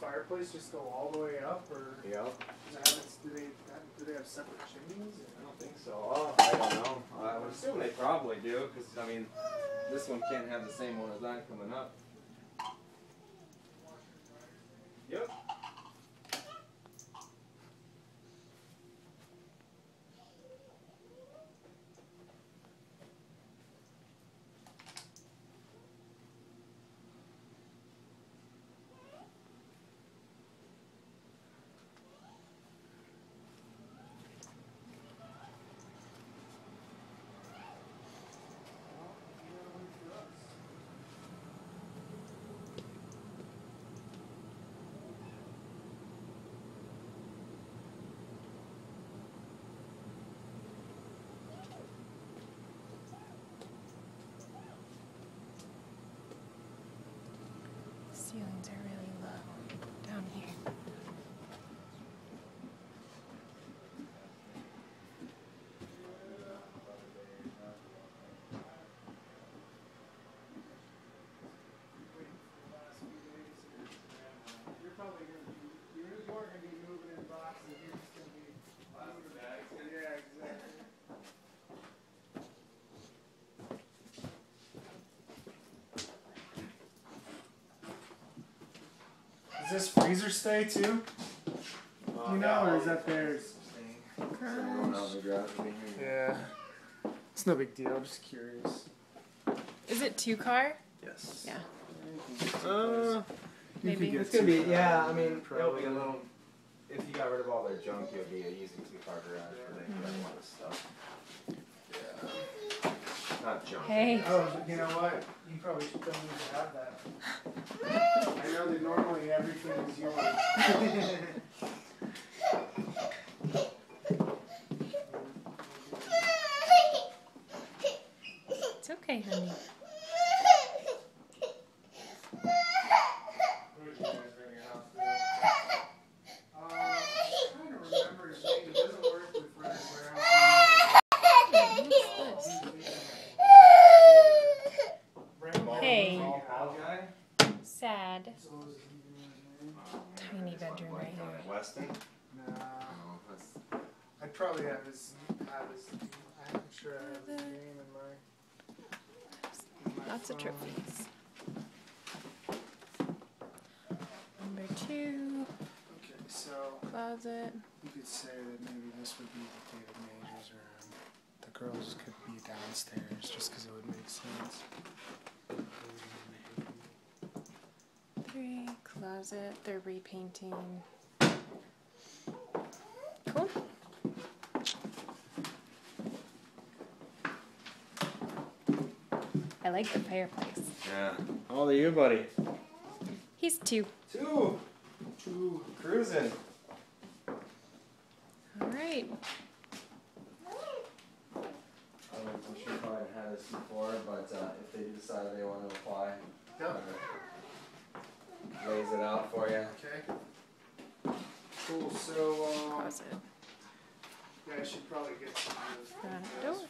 fireplace just go all the way up, or Yep. do they have separate chimneys? I don't think so. Oh, I don't know. I would assume they probably do, because I mean, this one can't have the same one as that coming up. Yep. Ceilings are really low down here. You're probably you are gonna be moving in boxes. You're just gonna be Plastic bags. yeah, exactly. Does this freezer stay too? You know, or is that theirs? Going out in the garage over here. Yeah. It's no big deal. I'm just curious. Is it 2-car? Yes. Yeah. Maybe. It's gonna be, yeah, I mean, it'll be a little, if you got rid of all their junk, it'll be an easy 2-car garage, but they can have a lot of stuff. Yeah. Not junk. Hey. Oh, but you know what? You probably don't need to have that. I know that normally everything is yours. It's okay, honey. Who did you guys bring your house to? I'm trying to remember his name. He doesn't work with Fred What's this? Hey. Bald guy? Sad. Tiny bedroom right here. Weston? No. Oh, that's... I'd probably have his. I'm sure I have his name in my. Lots of trophies. Number 2. Okay, so Closet. you could say that maybe this would be the David Majors room. The girls could be downstairs just because it would make sense. 3. Closet. They're repainting. Cool. I like the fireplace. Yeah. How old are you, buddy? He's 2. 2. Cruising. Alright. I'm sure you probably had this before, but if they decide they want to apply, Yep. lays it out for you. Okay. Cool. So Closet. yeah, I should probably get some of those Front photos door.